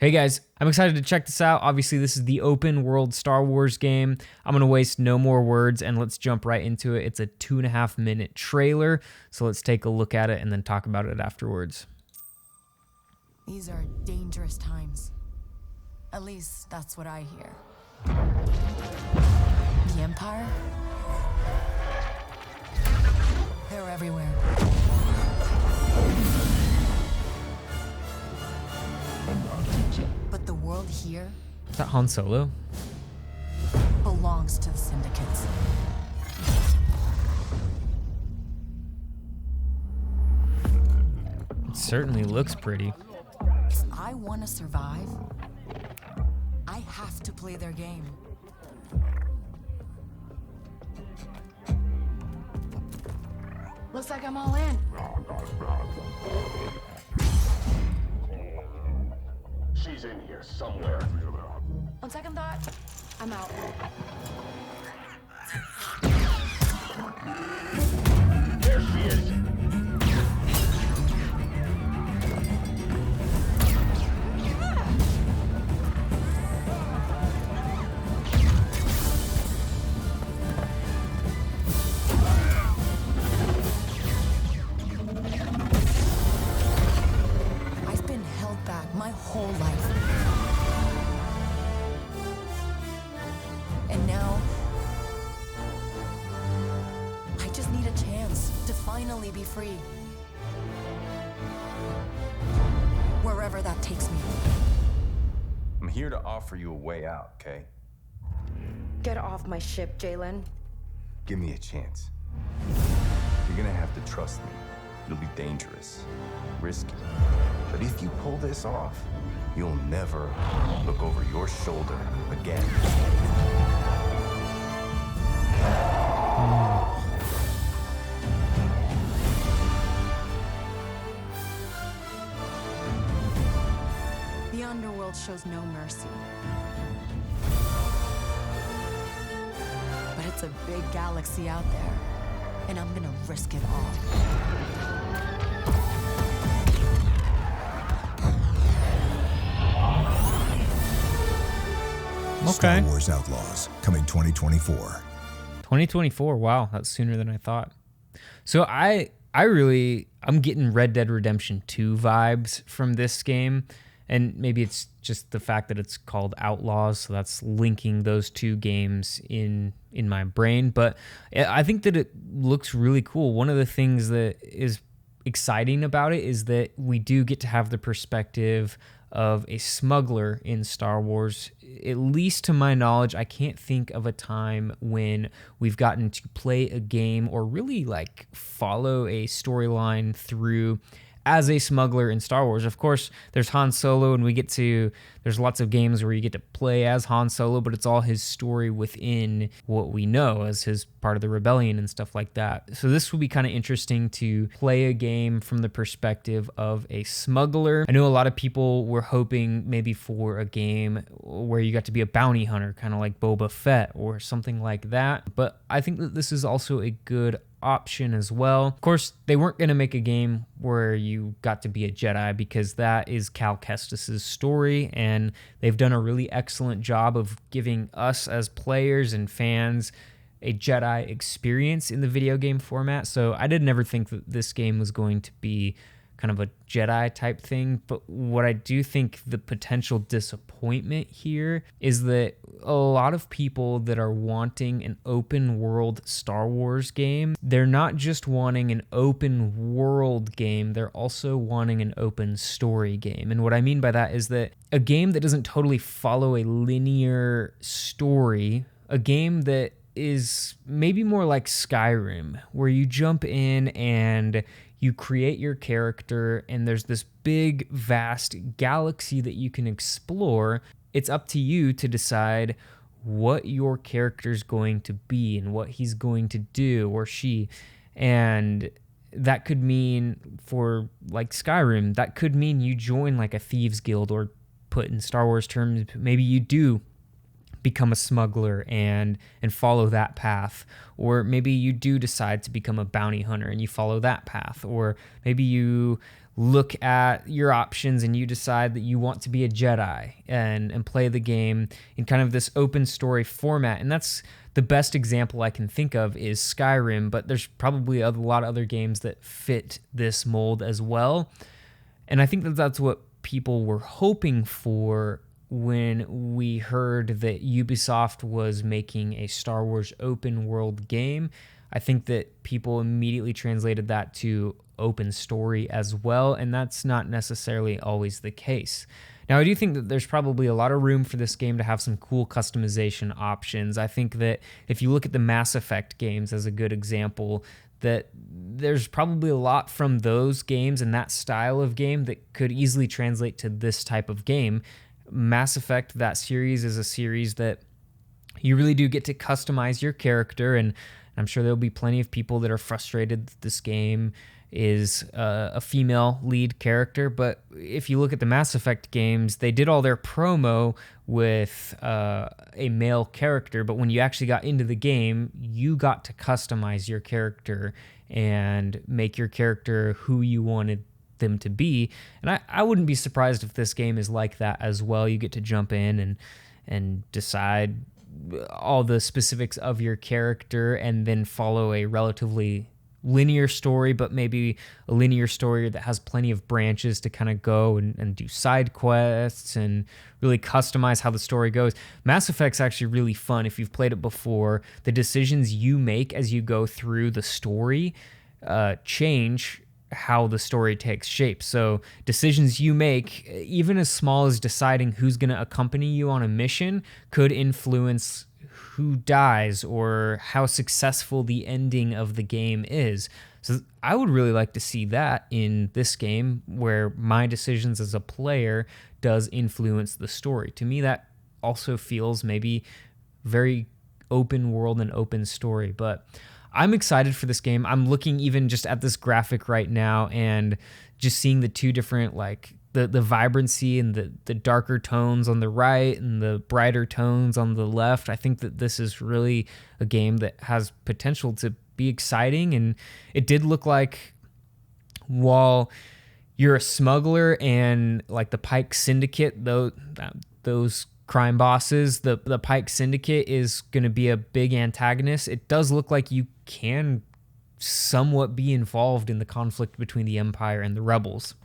Hey guys, I'm excited to check this out. Obviously, this is the open world Star Wars game. I'm going to waste no more words and let's jump right into it. It's a 2.5 minute trailer, so let's take a look at it and then talk about it afterwards. These are dangerous times. At least that's what I hear. The Empire? They're everywhere. But the world here Is that Han Solo? belongs to the syndicates. It certainly looks pretty. If I want to survive, I have to play their game. Looks like I'm all in. She's in here somewhere. On second thought, I'm out. There she is. I've been held back my whole life. And now, I just need a chance to finally be free. Wherever that takes me. I'm here to offer you a way out, okay? Get off my ship, Jalen. Give me a chance. You're gonna have to trust me. It'll be dangerous, risky. But if you pull this off, you'll never look over your shoulder again. The underworld shows no mercy. But it's a big galaxy out there, and I'm gonna risk it all. Okay. Star Wars Outlaws, coming 2024. 2024. Wow, that's sooner than I thought. So I'm getting Red Dead Redemption 2 vibes from this game. And maybe it's just the fact that it's called Outlaws, so that's linking those two games in my brain. But I think that it looks really cool. One of the things that is exciting about it is that we do get to have the perspective of a smuggler in Star Wars. At least to my knowledge, I can't think of a time when we've gotten to play a game or really like follow a storyline through as a smuggler in Star Wars. Of course, there's Han Solo, and there's lots of games where you get to play as Han Solo, but it's all his story within what we know as his part of the rebellion and stuff like that. So this will be kind of interesting to play a game from the perspective of a smuggler. I know a lot of people were hoping maybe for a game where you got to be a bounty hunter, kind of like Boba Fett or something like that. But I think that this is also a good option as well. Of course, they weren't going to make a game where you got to be a Jedi because that is Cal Kestis's story, and they've done a really excellent job of giving us as players and fans a Jedi experience in the video game format. So I didn't ever think that this game was going to be kind of a Jedi type thing. But what I do think the potential disappointment here is that a lot of people that are wanting an open world Star Wars game, they're not just wanting an open world game, they're also wanting an open story game. And what I mean by that is that a game that doesn't totally follow a linear story, a game that is maybe more like Skyrim, where you jump in and you create your character and there's this big, vast galaxy that you can explore. It's up to you to decide what your character's going to be and what he's going to do, or she. And that could mean, for like Skyrim, that could mean you join like a thieves guild, or put in Star Wars terms, maybe you do become a smuggler and follow that path. Or maybe you do decide to become a bounty hunter and you follow that path. Or maybe you look at your options and you decide that you want to be a Jedi and play the game in kind of this open story format. And that's the best example I can think of is Skyrim, but there's probably a lot of other games that fit this mold as well. And I think that that's what people were hoping for when we heard that Ubisoft was making a Star Wars open world game. I think that people immediately translated that to open story as well, and that's not necessarily always the case. Now, I do think that there's probably a lot of room for this game to have some cool customization options. I think that if you look at the Mass Effect games as a good example, that there's probably a lot from those games and that style of game that could easily translate to this type of game. Mass Effect, that series, is a series that you really do get to customize your character, and I'm sure there'll be plenty of people that are frustrated that this game is a female lead character. But if you look at the Mass Effect games, they did all their promo with a male character, but when you actually got into the game, you got to customize your character and make your character who you wanted them to be. And I wouldn't be surprised if this game is like that as well. You get to jump in and decide all the specifics of your character and then follow a relatively linear story, but maybe a linear story that has plenty of branches to kind of go and do side quests and really customize how the story goes. Mass Effect's actually really fun if you've played it before. The decisions you make as you go through the story change how the story takes shape. So decisions you make, even as small as deciding who's going to accompany you on a mission, could influence who dies or how successful the ending of the game is. So I would really like to see that in this game, where my decisions as a player does influence the story. To me, that also feels maybe very open world and open story, but I'm excited for this game. I'm looking even just at this graphic right now and just seeing the two different, like the vibrancy and the darker tones on the right and the brighter tones on the left. I think that this is really a game that has potential to be exciting. And it did look like, while you're a smuggler and like the Pike Syndicate, those crime bosses, the Pike Syndicate is going to be a big antagonist. It does look like you can somewhat be involved in the conflict between the Empire and the Rebels.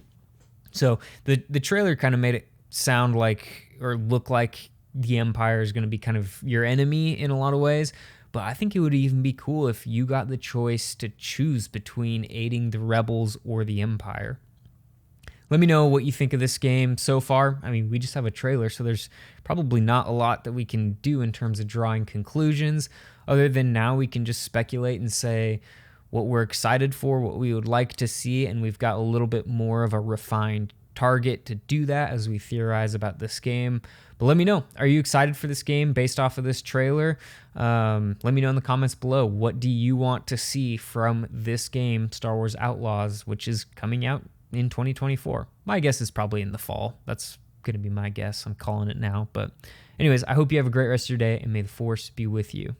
So the trailer kind of made it sound like, or look like, the Empire is going to be kind of your enemy in a lot of ways. But I think it would even be cool if you got the choice to choose between aiding the Rebels or the Empire. Let me know what you think of this game so far. I mean, we just have a trailer, so there's probably not a lot that we can do in terms of drawing conclusions, other than now we can just speculate and say what we're excited for, what we would like to see, and we've got a little bit more of a refined target to do that as we theorize about this game. But let me know, are you excited for this game based off of this trailer? Let me know in the comments below. What do you want to see from this game, Star Wars Outlaws, which is coming out in 2024? My guess is probably in the fall. That's going to be my guess. I'm calling it now. But anyways, I hope you have a great rest of your day, and may the Force be with you.